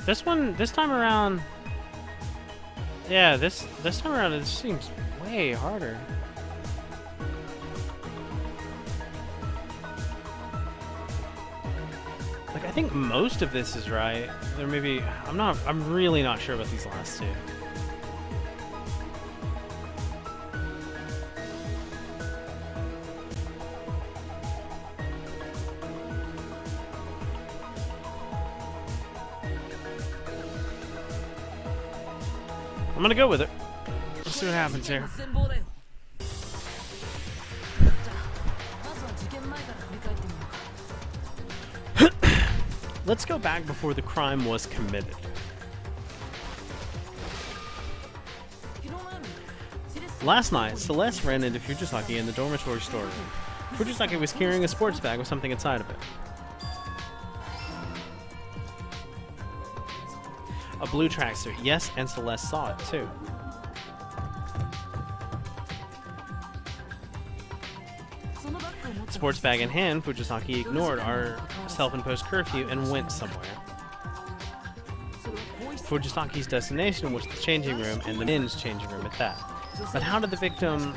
This time around, yeah, this time around it seems way harder. Like, I think most of this is right. There may be, I'm really not sure about these last two. I'm gonna go with it. Let's see what happens here. Let's go back before the crime was committed. Last night, Celeste ran into Fujisaki in the dormitory storeroom. Fujisaki was carrying a sports bag with something inside of it. A blue tracksuit. Yes, and Celeste saw it too. Sports bag in hand, Fujisaki ignored our self-imposed curfew and went somewhere. Fujisaki's destination was the changing room, and the men's changing room at that. But how did the victim,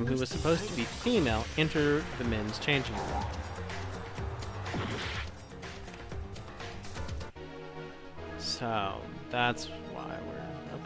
who was supposed to be female, enter the men's changing room? So that's why we're okay.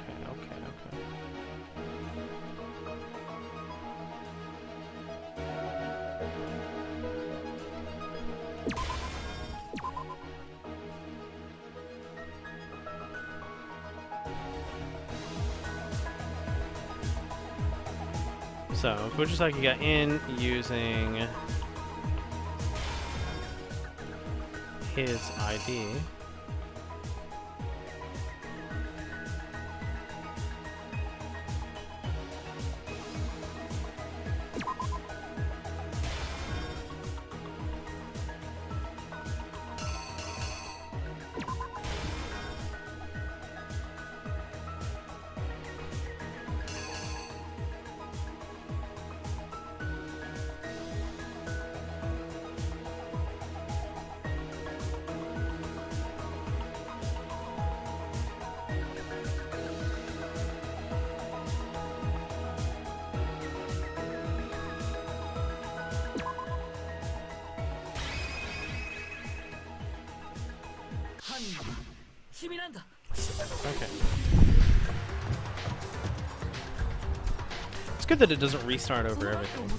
So Fujisaki got in using his ID. Okay. It's good that it doesn't restart over everything.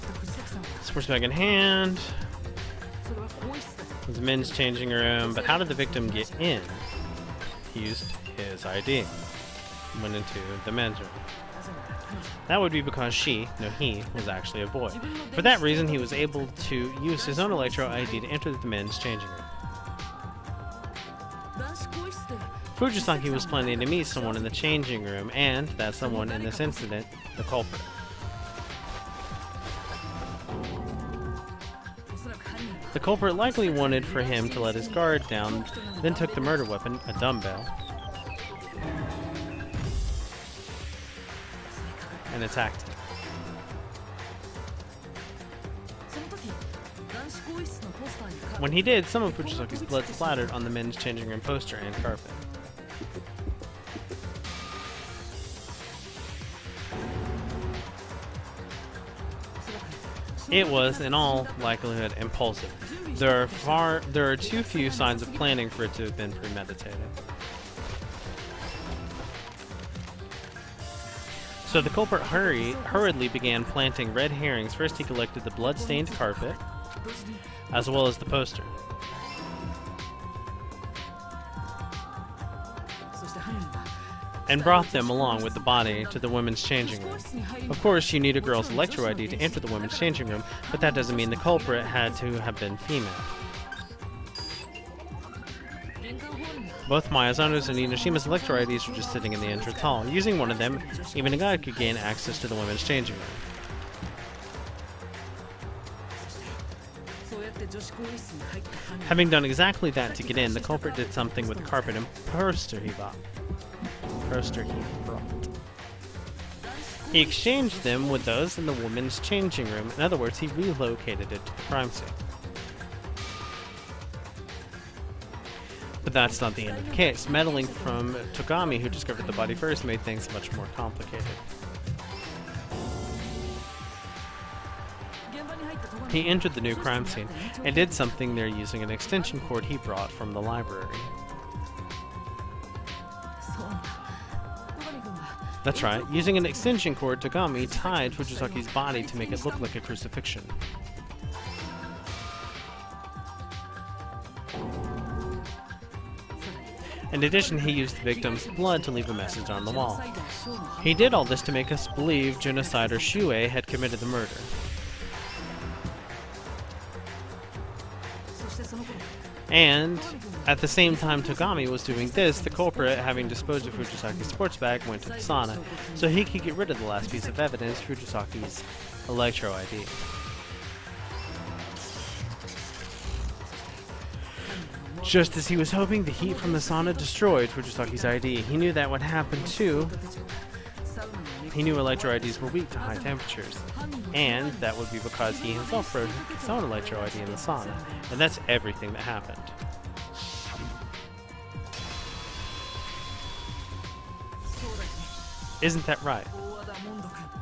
Sports bag in hand. There's men's changing room, but how did the victim get in? He used his ID. Went into the men's room. That would be because he was actually a boy. For that reason, he was able to use his own electro ID to enter the men's changing room. Fujisaki was planning to meet someone in the changing room, and that someone in this incident, the culprit. The culprit likely wanted for him to let his guard down, then took the murder weapon, a dumbbell, and attacked him. When he did, some of Fujisaki's blood splattered on the men's changing room poster and carpet. It was, in all likelihood, impulsive. There are too few signs of planning for it to have been premeditated. So the culprit hurriedly began planting red herrings. First he collected the blood-stained carpet, as well as the poster. And brought them along with the body to the women's changing room. Of course, you need a girl's electro ID to enter the women's changing room, but that doesn't mean the culprit had to have been female. Both Miyazanu's and Inoshima's electro IDs were just sitting in the entrance hall. Using one of them, even a guide could gain access to the women's changing room. Having done exactly that to get in, the culprit did something with the carpet and poster he brought. He exchanged them with those in the women's changing room. In other words, he relocated it to the crime scene. But that's not the end of the case. Meddling from Togami, who discovered the body first, made things much more complicated. He entered the new crime scene and did something there using an extension cord he brought from the library. That's right, using an extension cord, Togami tied Fujisaki's body to make it look like a crucifixion. In addition, he used the victim's blood to leave a message on the wall. He did all this to make us believe genocider Shue had committed the murder. And at the same time Togami was doing this, the culprit, having disposed of Fujisaki's sports bag, went to the sauna so he could get rid of the last piece of evidence, Fujisaki's Electro ID. Just as he was hoping, the heat from the sauna destroyed Fujisaki's ID. He knew that would happen too. He knew Electro IDs were weak to high temperatures, and that would be because he himself froze his own Electro ID in the sauna, and that's everything that happened. Isn't that right?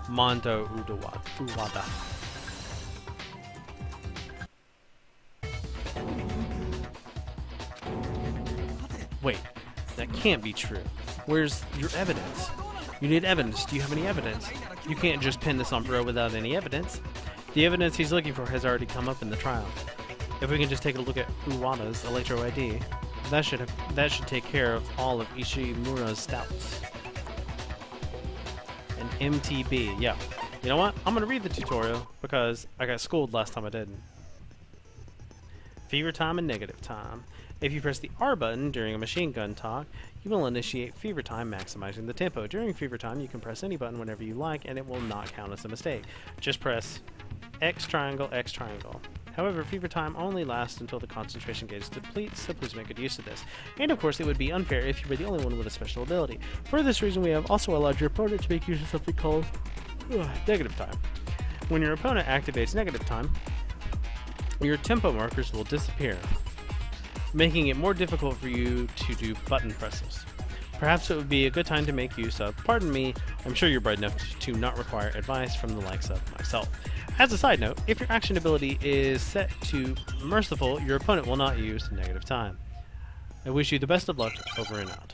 Mondo Uwada. Wait, that can't be true. Where's your evidence? You need evidence. Do you have any evidence? You can't just pin this on Bro without any evidence. The evidence he's looking for has already come up in the trial. If we can just take a look at Uwada's Electro ID, that should take care of all of Ishimura's doubts. An MTB, yeah. You know what? I'm gonna read the tutorial because I got schooled last time I didn't. Fever time and negative time. If you press the R button during a machine gun talk, you will initiate fever time, maximizing the tempo. During fever time, you can press any button whenever you like, and it will not count as a mistake. Just press X triangle, X triangle. However, fever time only lasts until the concentration gauge is depleted, so please make good use of this. And of course, it would be unfair if you were the only one with a special ability. For this reason, we have also allowed your opponent to make use of something called negative time. When your opponent activates negative time, your tempo markers will disappear, making it more difficult for you to do button presses. Perhaps it would be a good time to make use of, pardon me, I'm sure you're bright enough to not require advice from the likes of myself. As a side note, if your action ability is set to merciful, your opponent will not use negative time. I wish you the best of luck. Over and out.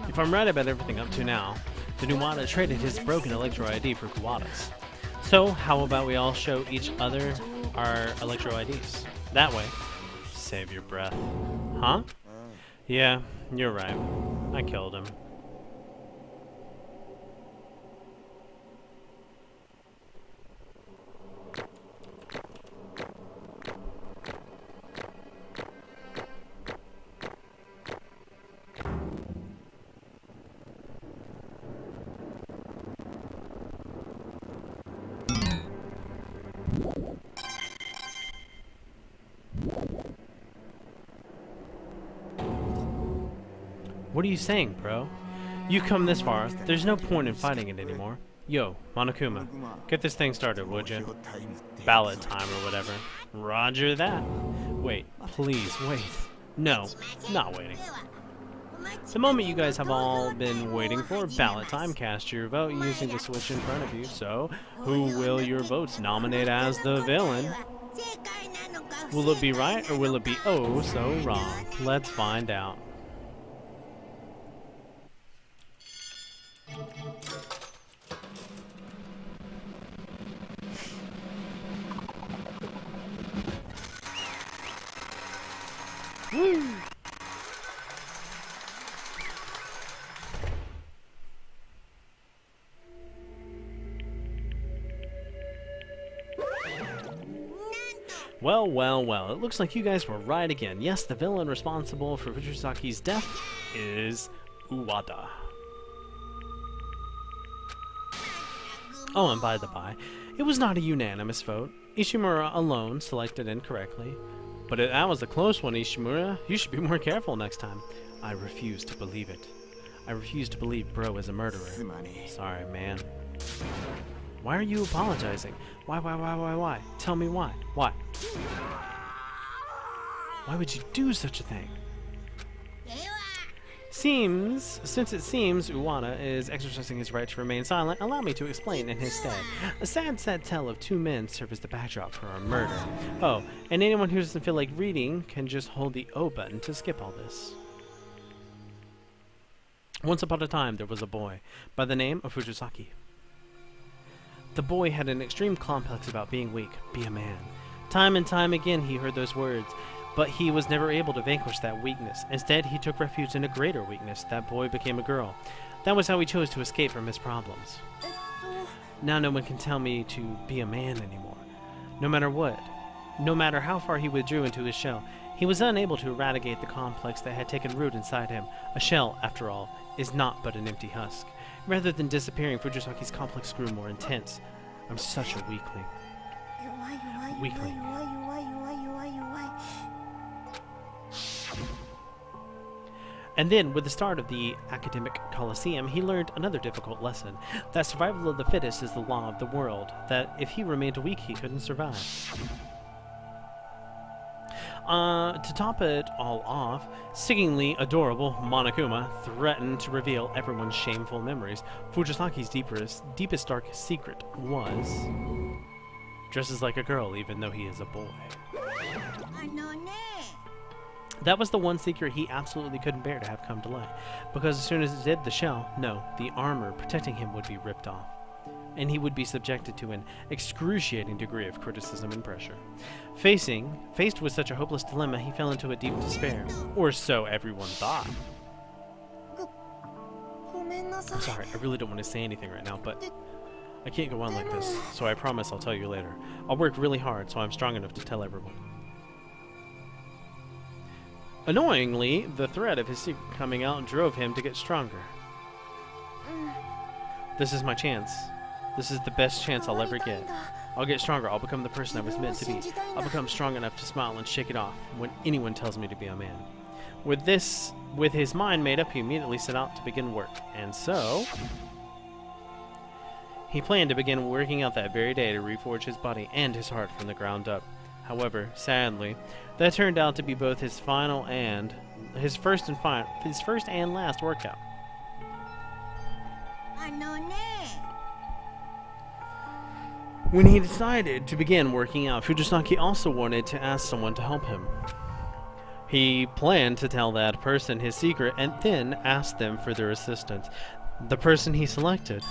If I'm right about everything up to now, the Nuwada traded his broken Electro ID for Kuwata's. So, how about we all show each other our Electro IDs? That way, save your breath. Huh? Yeah, you're right. I killed him. What are you saying, bro? You come this far, there's no point in fighting it anymore. Yo, Monokuma, get this thing started, would you? Ballot time or whatever. Roger that. Wait, please, wait. No, not waiting. The moment you guys have all been waiting for, ballot time, cast your vote using the switch in front of you. So, who will your votes nominate as the villain? Will it be right or will it be oh so wrong? Let's find out. Woo! Well, well, well, it looks like you guys were right again. Yes, the villain responsible for Fujisaki's death is Uwada. Oh, and by the by, it was not a unanimous vote. Ishimura alone selected incorrectly. But that was a close one, Ishimura. You should be more careful next time. I refuse to believe it. I refuse to believe Bro is a murderer. Sorry, man. Why are you apologizing? Why? Tell me why. Why? Why would you do such a thing? Since it seems Uwana is exercising his right to remain silent, allow me to explain in his stead. A sad tale of two men serve as the backdrop for a murder. Oh, and anyone who doesn't feel like reading can just hold the O button to skip all this. Once upon a time, there was a boy by the name of Fujisaki. The boy had an extreme complex about being weak. Be a man. Time and time again he heard those words, but he was never able to vanquish that weakness. Instead, he took refuge in a greater weakness. That boy became a girl. That was how he chose to escape from his problems. Now no one can tell me to be a man anymore. No matter what. No matter how far he withdrew into his shell, he was unable to eradicate the complex that had taken root inside him. A shell, after all, is not but an empty husk. Rather than disappearing, Fujisaki's complex grew more intense. I'm such a weakling. Weakling. And then, with the start of the academic coliseum, he learned another difficult lesson. That survival of the fittest is the law of the world. That if he remained weak, he couldn't survive. To top it all off, singingly adorable Monokuma threatened to reveal everyone's shameful memories. Fujisaki's deepest darkest secret was dresses like a girl even though he is a boy. That was the one secret he absolutely couldn't bear to have come to light, because as soon as it did, the shell, no, the armor protecting him would be ripped off, and he would be subjected to an excruciating degree of criticism and pressure. Faced with such a hopeless dilemma, he fell into a deep despair, or so everyone thought. I'm sorry, I really don't want to say anything right now, but I can't go on like this, so I promise I'll tell you later. I'll work really hard so I'm strong enough to tell everyone. Annoyingly, the threat of his secret coming out drove him to get stronger. This is my chance. This is the best chance I'll ever get. I'll get stronger. I'll become the person I was meant to be. I'll become strong enough to smile and shake it off when anyone tells me to be a man. With his mind made up, he immediately set out to begin work. And so, he planned to begin working out that very day to reforge his body and his heart from the ground up. However, sadly, that turned out to be both his first and last workout. When he decided to begin working out, Fujisaki also wanted to ask someone to help him. He planned to tell that person his secret and then ask them for their assistance. The person he selected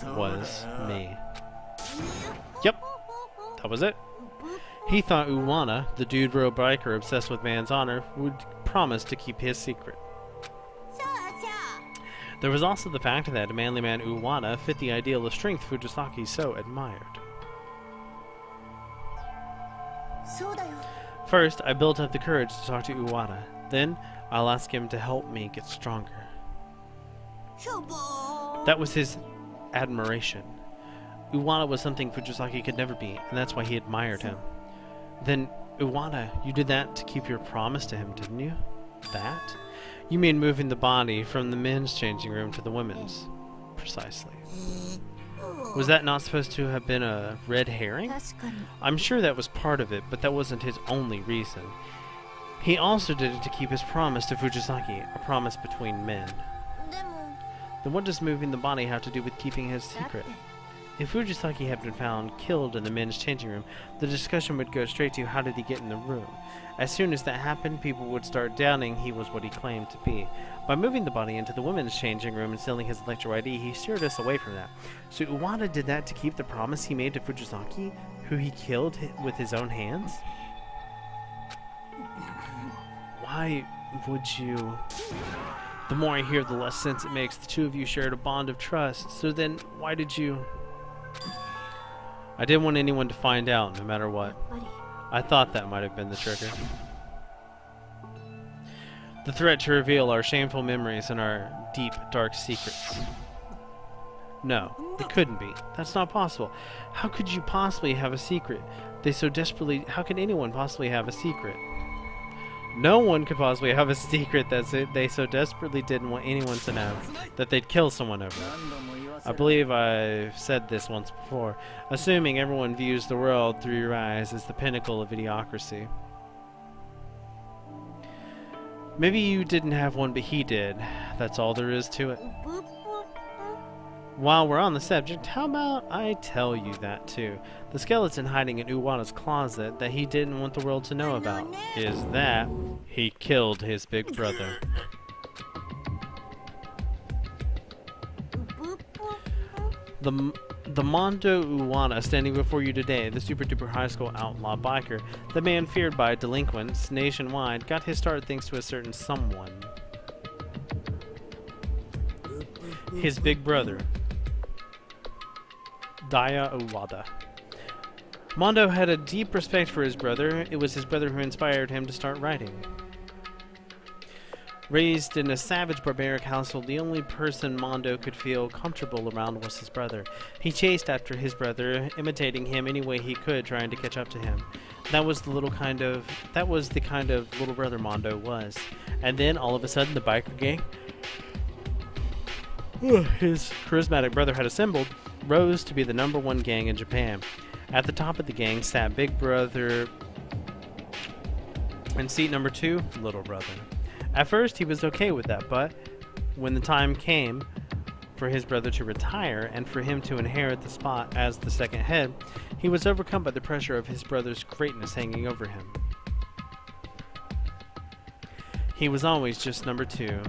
was me. Yep, that was it. He thought Uwana, the dude road biker obsessed with man's honor, would promise to keep his secret. There was also the fact that a manly man Uwana fit the ideal of strength Fujisaki so admired. First, I built up the courage to talk to Uwana. Then, I'll ask him to help me get stronger. That was his admiration. Uwana was something Fujisaki could never be, and that's why he admired him. Then, Uwana, you did that to keep your promise to him, didn't you? That? You mean moving the body from the men's changing room to the women's. Precisely. Was that not supposed to have been a red herring? I'm sure that was part of it, but that wasn't his only reason. He also did it to keep his promise to Fujisaki, a promise between men. Then what does moving the body have to do with keeping his secret? If Fujisaki had been found killed in the men's changing room, the discussion would go straight to how did he get in the room. As soon as that happened, people would start doubting he was what he claimed to be. By moving the body into the women's changing room and stealing his electro ID, he steered us away from that. So Uwada did that to keep the promise he made to Fujisaki, who he killed with his own hands? Why would you... The more I hear, the less sense it makes. The two of you shared a bond of trust, so then why did you... I didn't want anyone to find out, no matter what. I thought that might have been the trigger. The threat to reveal our shameful memories and our deep, dark secrets. No, it couldn't be. That's not possible. How could you possibly have a secret? How could anyone possibly have a secret? No one could possibly have a secret that they so desperately didn't want anyone to know that they'd kill someone over it. I believe I've said this once before. Assuming everyone views the world through your eyes is the pinnacle of idiocracy. Maybe you didn't have one, but he did. That's all there is to it. While we're on the subject, how about I tell you that too? The skeleton hiding in Uwada's closet that he didn't want the world to know about is that he killed his big brother. The Mondo Uwada standing before you today, the super duper high school outlaw biker, the man feared by delinquents nationwide, got his start thanks to a certain someone. His big brother, Daya Uwada. Mondo had a deep respect for his brother. It was his brother who inspired him to start writing. Raised in a savage, barbaric household, the only person Mondo could feel comfortable around was his brother. He chased after his brother, imitating him any way he could, trying to catch up to him. That was the kind of little brother Mondo was. And then, all of a sudden, the biker gang his charismatic brother had assembled rose to be the #1 gang in Japan. At the top of the gang sat Big Brother, and seat number 2, Little Brother. At first, he was okay with that, but when the time came for his brother to retire and for him to inherit the spot as the second head, he was overcome by the pressure of his brother's greatness hanging over him. He was always just number 2.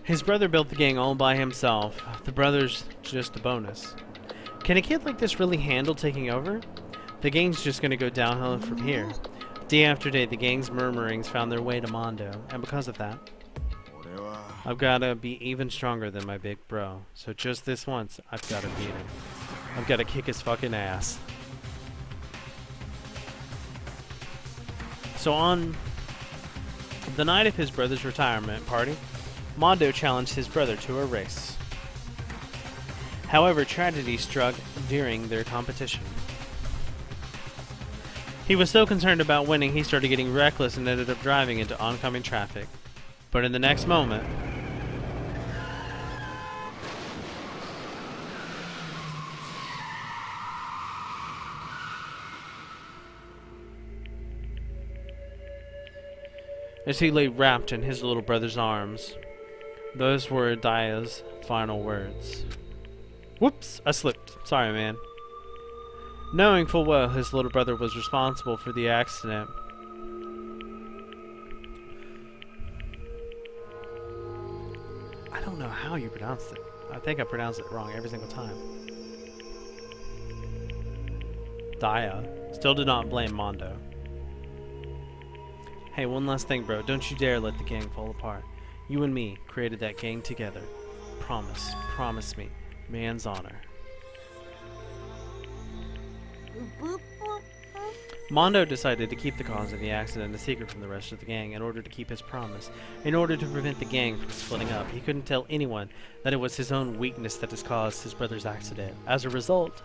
His brother built the gang all by himself. The brother's just a bonus. Can a kid like this really handle taking over? The gang's just gonna go downhill from here. Day after day, the gang's murmurings found their way to Mondo, and because of that, I've gotta be even stronger than my big bro. So just this once, I've gotta beat him. I've gotta kick his fucking ass. So on the night of his brother's retirement party, Mondo challenged his brother to a race. However, tragedy struck during their competition. He was so concerned about winning, he started getting reckless and ended up driving into oncoming traffic. But in the next moment, as he lay wrapped in his little brother's arms, those were Daya's final words. Whoops, I slipped. Sorry, man. Knowing full well his little brother was responsible for the accident, I don't know how you pronounced it. I think I pronounced it wrong every single time. Daya still did not blame Mondo. Hey, one last thing, bro. Don't you dare let the gang fall apart. You and me created that gang together. Promise. Promise me. Man's honor. Mondo decided to keep the cause of the accident a secret from the rest of the gang in order to keep his promise. In order to prevent the gang from splitting up, he couldn't tell anyone that it was his own weakness that has caused his brother's accident. As a result,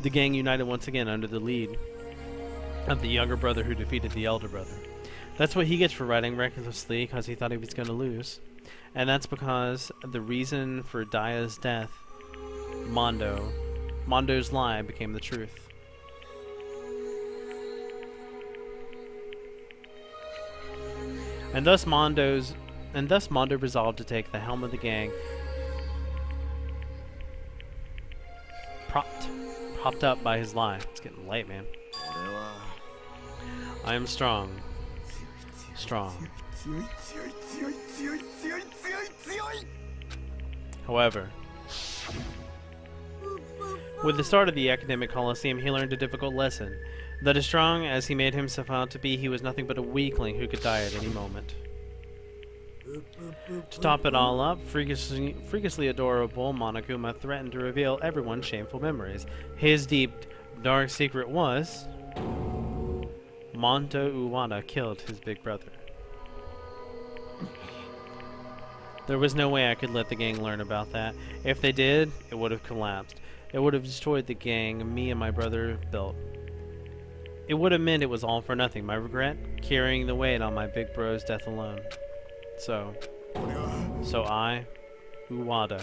the gang united once again under the lead of the younger brother who defeated the elder brother. That's what he gets for riding recklessly, because he thought he was going to lose. And that's because the reason for Daya's death, Mondo's lie became the truth. And thus Mondo resolved to take the helm of the gang, propped up by his lie. It's getting late, man. I am strong. Strong. However, with the start of the academic coliseum, he learned a difficult lesson. That as strong as he made himself out to be, he was nothing but a weakling who could die at any moment. To top it all up, freakishly adorable Monokuma threatened to reveal everyone's shameful memories. His deep, dark secret was... Mondo Uwada killed his big brother. There was no way I could let the gang learn about that. If they did, it would have collapsed. It would have destroyed the gang me and my brother built. It would have meant it was all for nothing. My regret? Carrying the weight on my big bro's death alone. So I, Uwada.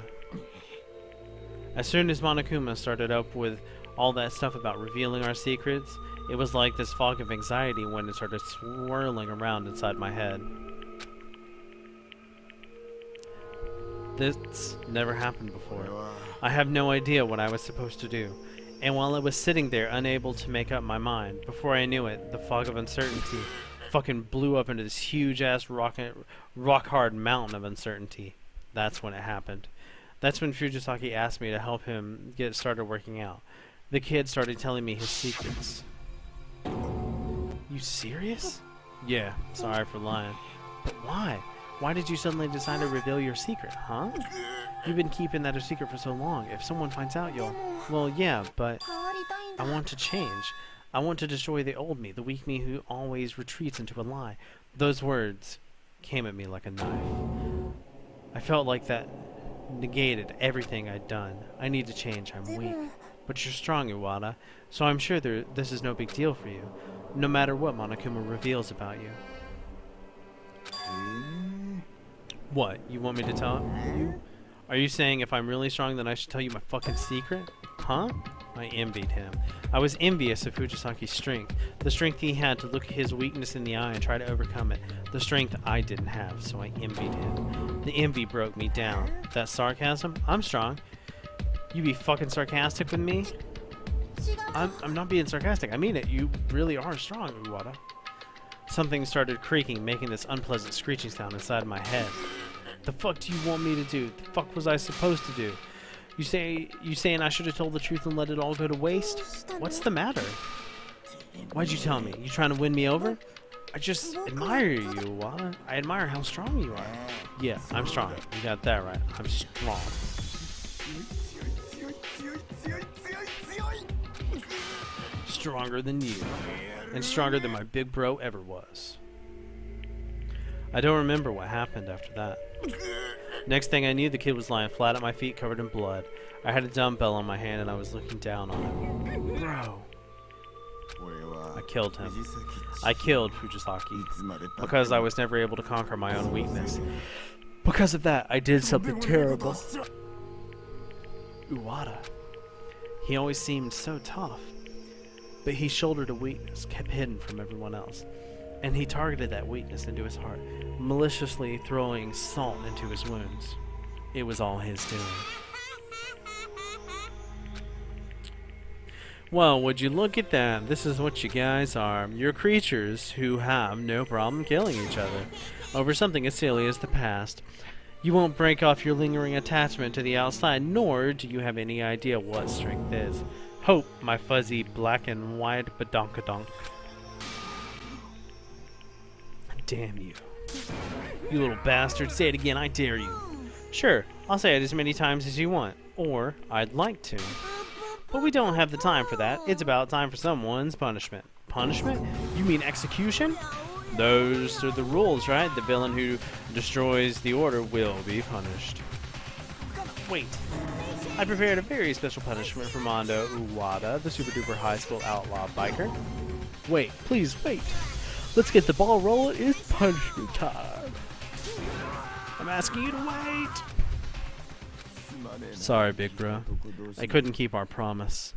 As soon as Monokuma started up with all that stuff about revealing our secrets, it was like this fog of anxiety when it started swirling around inside my head. This never happened before. I have no idea what I was supposed to do. And while I was sitting there unable to make up my mind, before I knew it, the fog of uncertainty fucking blew up into this huge-ass rock-hard mountain of uncertainty. That's when it happened. That's when Fujisaki asked me to help him get started working out. The kid started telling me his secrets. You serious? Yeah, sorry for lying. But why? Why did you suddenly decide to reveal your secret, huh? You've been keeping that a secret for so long. If someone finds out, you'll... Well, yeah, but... I want to change. I want to destroy the old me, the weak me who always retreats into a lie. Those words came at me like a knife. I felt like that negated everything I'd done. I need to change. I'm weak. But you're strong, Uwada, so I'm sure this is no big deal for you, no matter what Monokuma reveals about you. What? You want me to tell you? Are you saying if I'm really strong, then I should tell you my fucking secret? Huh? I envied him. I was envious of Fujisaki's strength. The strength he had to look his weakness in the eye and try to overcome it. The strength I didn't have, so I envied him. The envy broke me down. That sarcasm? I'm strong. You be fucking sarcastic with me? I'm not being sarcastic. I mean it. You really are strong, Uwada. Something started creaking, making this unpleasant screeching sound inside my head. The fuck do you want me to do? The fuck was I supposed to do? You saying I should have told the truth and let it all go to waste? What's the matter? Why'd you tell me? You trying to win me over? I just admire you, Uwada. I admire how strong you are. Yeah, I'm strong. You got that right. I'm strong. Stronger than you. And stronger than my big bro ever was. I don't remember what happened after that. Next thing I knew, the kid was lying flat at my feet, covered in blood. I had a dumbbell on my hand and I was looking down on him. Bro. I killed him. I killed Fujisaki because I was never able to conquer my own weakness. Because of that, I did something terrible. Uwada. He always seemed so tough. But he shouldered a weakness, kept hidden from everyone else. And he targeted that weakness into his heart, maliciously throwing salt into his wounds. It was all his doing. Well, would you look at that? This is what you guys are. You're creatures who have no problem killing each other over something as silly as the past. You won't break off your lingering attachment to the outside, nor do you have any idea what strength is. Hope, my fuzzy black and white badonkadonk. Damn you. You little bastard. Say it again, I dare you. Sure, I'll say it as many times as you want. Or, I'd like to. But we don't have the time for that. It's about time for someone's punishment. Punishment? You mean execution? Those are the rules, right? The villain who destroys the order will be punished. Wait. I prepared a very special punishment for Mondo Uwada, the super duper high school outlaw biker. Wait, please wait. Let's get the ball rolling. It's punishment time. I'm asking you to wait. Sorry, big bro. I couldn't keep our promise.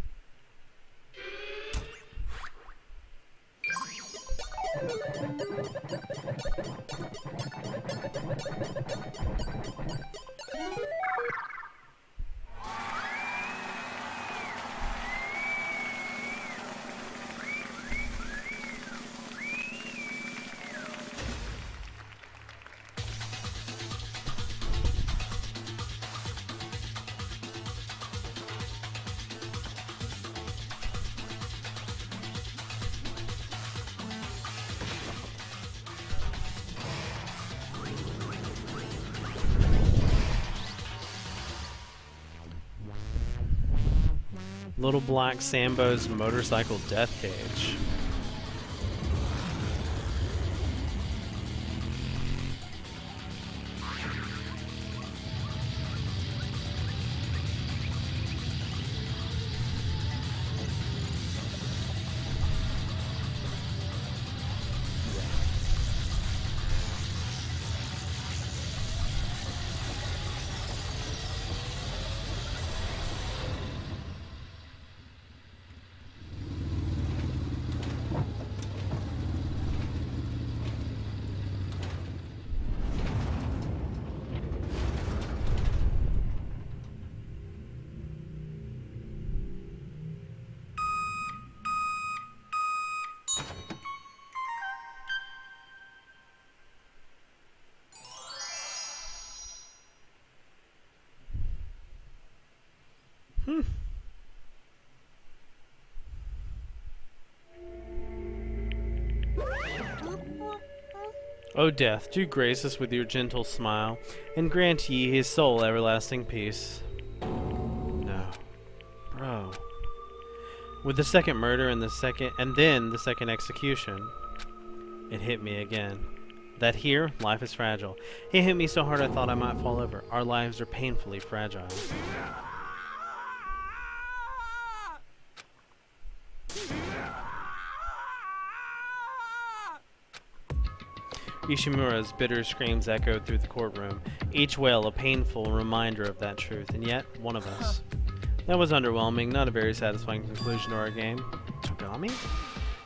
Little Black Sambo's motorcycle death cage. O death, do grace us with your gentle smile, and grant ye his soul everlasting peace. No. Bro. With the second murder and then the second execution, it hit me again. That here, life is fragile. It hit me so hard I thought I might fall over. Our lives are painfully fragile. Ishimura's bitter screams echoed through the courtroom, each wail a painful reminder of that truth, and yet, one of us. That was underwhelming, not a very satisfying conclusion to our game. Togami?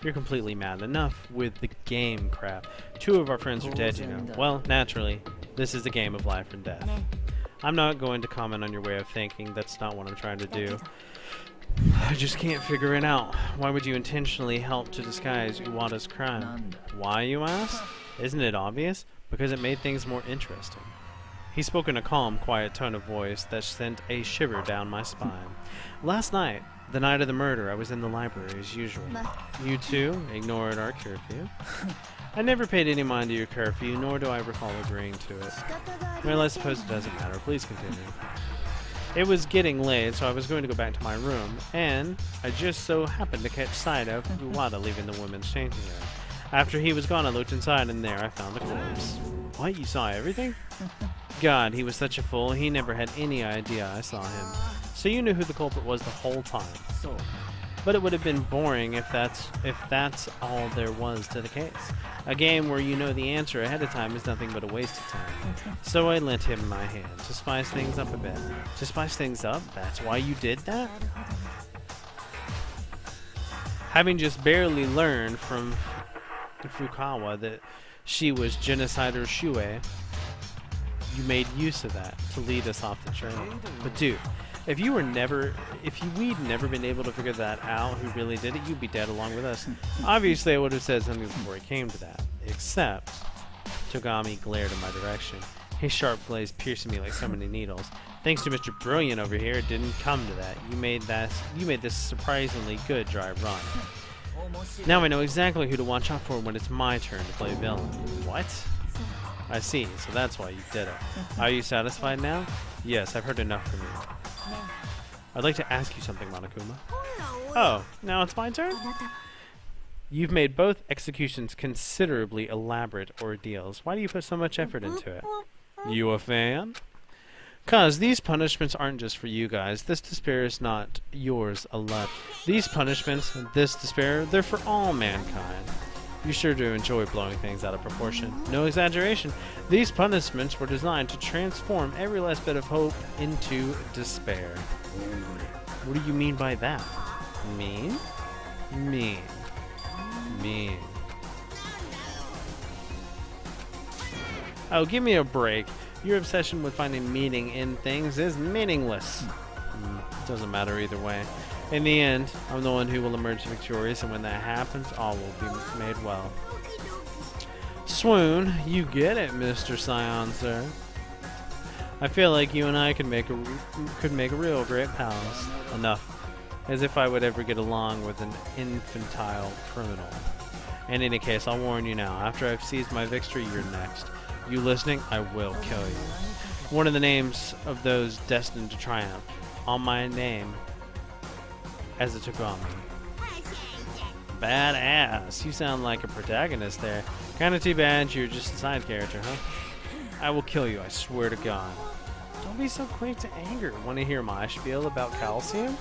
You're completely mad. Enough with the game crap. 2 of our friends are dead, you know. Well, naturally, this is a game of life and death. I'm not going to comment on your way of thinking, that's not what I'm trying to do. I just can't figure it out. Why would you intentionally help to disguise Uwata's crime? Why, you ask? Isn't it obvious? Because it made things more interesting. He spoke in a calm, quiet tone of voice that sent a shiver down my spine. Last night, the night of the murder, I was in the library as usual. You too ignored our curfew. I never paid any mind to your curfew, nor do I recall agreeing to it. Well, I suppose it doesn't matter. Please continue. It was getting late, so I was going to go back to my room, and I just so happened to catch sight of Uwata leaving the women's changing room. After he was gone, I looked inside, and there I found the corpse. What? You saw everything? God, he was such a fool. He never had any idea I saw him. So you knew who the culprit was the whole time. But it would have been boring if that's all there was to the case. A game where you know the answer ahead of time is nothing but a waste of time. So I lent him my hand to spice things up a bit. To spice things up? That's why you did that? Having just barely learned from Fukawa that she was Genocider Shue, you made use of that to lead us off the train. But dude, if we'd never been able to figure that out, who really did it, you'd be dead along with us. Obviously, I would have said something before it came to that. Except, Togami glared in my direction, his sharp gaze piercing me like so many needles. Thanks to Mr. Brilliant over here, it didn't come to that. You made this surprisingly good dry run. Now I know exactly who to watch out for when it's my turn to play villain. What? I see, so that's why you did it. Are you satisfied now? Yes, I've heard enough from you. I'd like to ask you something, Monokuma. Oh, now it's my turn? You've made both executions considerably elaborate ordeals. Why do you put so much effort into it? You a fan? Cause these punishments aren't just for you guys. This despair is not yours alone. These punishments, this despair, they're for all mankind. Be sure to enjoy blowing things out of proportion. No exaggeration. These punishments were designed to transform every last bit of hope into despair. What do you mean by that? Mean? Mean. Mean. Oh, give me a break. Your obsession with finding meaning in things is meaningless. Doesn't matter either way. In the end, I'm the one who will emerge victorious, and when that happens, all will be made well. Swoon, you get it, Mr. Scion, sir. I feel like you and I could make a real great pals. Enough. As if I would ever get along with an infantile criminal. In any case, I'll warn you now. After I've seized my victory, you're next. You listening? I will kill you. One of the names of those destined to triumph. On my name, as it took on me. Badass. You sound like a protagonist there. Kinda too bad you're just a side character, huh? I will kill you, I swear to God. Don't be so quick to anger. Want to hear my spiel about calcium?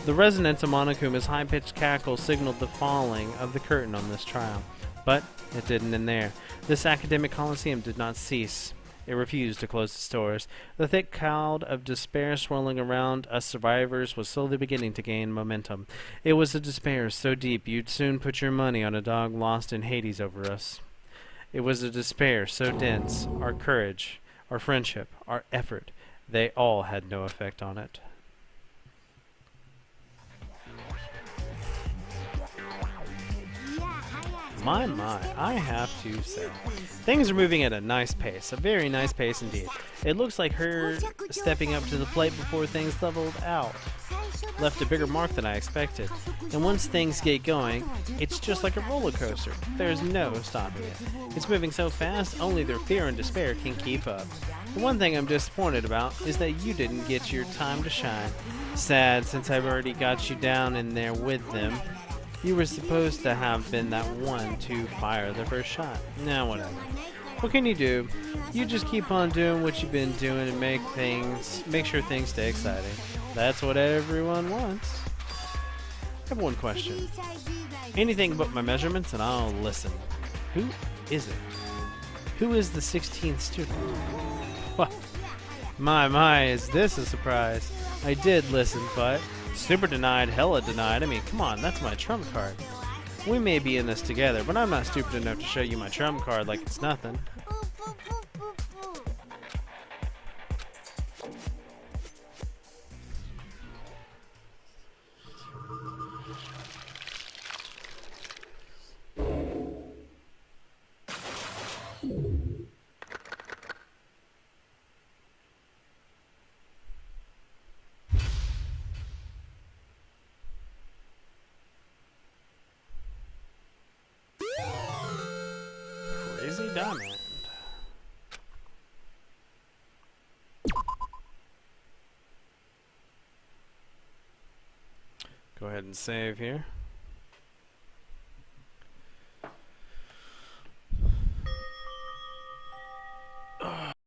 The resonance of Monokuma's high-pitched cackle signaled the falling of the curtain on this trial. But it didn't end there. This academic coliseum did not cease. It refused to close its doors. The thick cloud of despair swirling around us survivors was slowly beginning to gain momentum. It was a despair so deep you'd soon put your money on a dog lost in Hades over us. It was a despair so dense, our courage, our friendship, our effort, they all had no effect on it. My, I have to say. Things are moving at a nice pace, a very nice pace indeed. It looks like her stepping up to the plate before things leveled out left a bigger mark than I expected. And once things get going, it's just like a roller coaster. There's no stopping it. It's moving so fast, only their fear and despair can keep up. The one thing I'm disappointed about is that you didn't get your time to shine. Sad, since I've already got you down in there with them. You were supposed to have been that one to fire the first shot. Now whatever. What can you do? You just keep on doing what you've been doing and make sure things stay exciting. That's what everyone wants. I have one question. Anything but my measurements and I'll listen. Who is it? Who is the 16th student? What? My, is this a surprise? I did listen, but super denied, hella denied. I mean, come on, that's my trump card. We may be in this together, but I'm not stupid enough to show you my trump card like it's nothing. Crazy Diamond. Go ahead and save here.